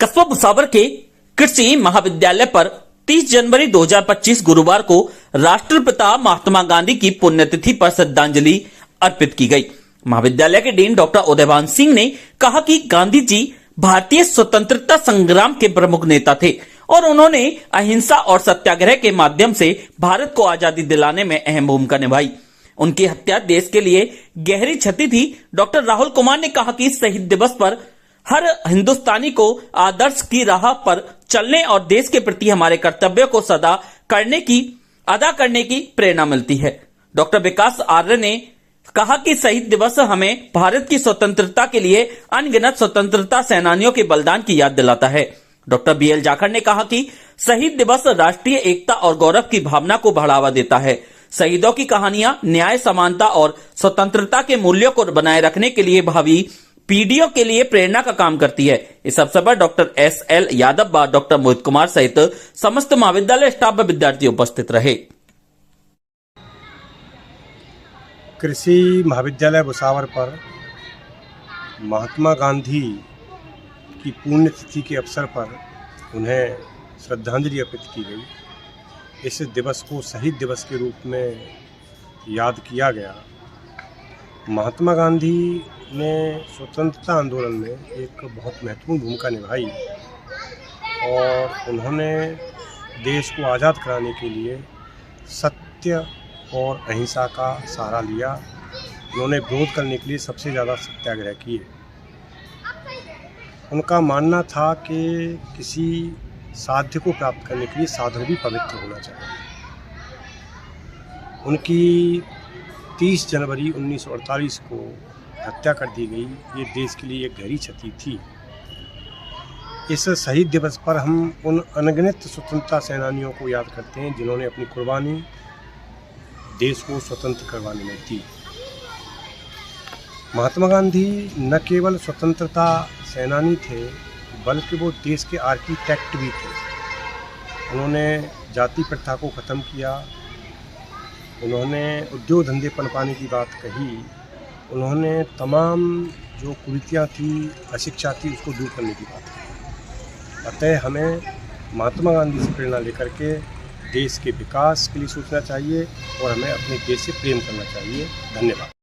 कस्बा भुसावर के कृषि महाविद्यालय पर 30 जनवरी 2025 गुरुवार को राष्ट्रपिता महात्मा गांधी की पुण्यतिथि पर श्रद्धांजलि अर्पित की गई। महाविद्यालय के डीन डॉक्टर उदयभान सिंह ने कहा कि गांधी जी भारतीय स्वतंत्रता संग्राम के प्रमुख नेता थे और उन्होंने अहिंसा और सत्याग्रह के माध्यम से भारत को आजादी दिलाने में अहम भूमिका निभाई। उनकी हत्या देश के लिए गहरी क्षति थी। डॉक्टर राहुल कुमार ने कहा कि शहीद दिवस पर हर हिंदुस्तानी को आदर्श की राह पर चलने और देश के प्रति हमारे कर्तव्यों को अदा करने की प्रेरणा मिलती है। डॉक्टर विकास आर्य ने कहा कि शहीद दिवस हमें भारत की स्वतंत्रता के लिए अनगिनत स्वतंत्रता सेनानियों के बलिदान की याद दिलाता है। डॉक्टर BL जाखड़ ने कहा कि शहीद दिवस राष्ट्रीय एकता और गौरव की भावना को बढ़ावा देता है। शहीदों की कहानियां न्याय, समानता और स्वतंत्रता के मूल्यों को बनाए रखने के लिए भावी पीढ़ियों के लिए प्रेरणा का काम करती है। इस अवसर पर डॉक्टर SL यादव व डॉक्टर मोहित कुमार सहित समस्त महाविद्यालय स्टाफ व विद्यार्थी उपस्थित रहे। कृषि महाविद्यालय भुसावर पर महात्मा गांधी की पुण्यतिथि के अवसर पर उन्हें श्रद्धांजलि अर्पित की गई। इस दिवस को शहीद दिवस के रूप में याद किया गया। महात्मा गांधी ने स्वतंत्रता आंदोलन में एक बहुत महत्वपूर्ण भूमिका निभाई और उन्होंने देश को आज़ाद कराने के लिए सत्य और अहिंसा का सहारा लिया। उन्होंने विरोध करने के लिए सबसे ज़्यादा सत्याग्रह किए। उनका मानना था कि किसी साध्य को प्राप्त करने के लिए साधन भी पवित्र होना चाहिए। उनकी 30 जनवरी 1948 को हत्या कर दी गई। ये देश के लिए एक गहरी क्षति थी। इस शहीद दिवस पर हम उन अनगिनत स्वतंत्रता सेनानियों को याद करते हैं जिन्होंने अपनी कुर्बानी देश को स्वतंत्र करवाने में दी। महात्मा गांधी न केवल स्वतंत्रता सेनानी थे बल्कि वो देश के आर्किटेक्ट भी थे। उन्होंने जाति प्रथा को ख़त्म किया। उन्होंने उद्योग धंधे पनपाने की बात कही। उन्होंने तमाम जो कुरीतियाँ थी, अशिक्षा थी, उसको दूर करने की बात कही। अतः हमें महात्मा गांधी से प्रेरणा लेकर के देश के विकास के लिए सोचना चाहिए और हमें अपने देश से प्रेम करना चाहिए। धन्यवाद।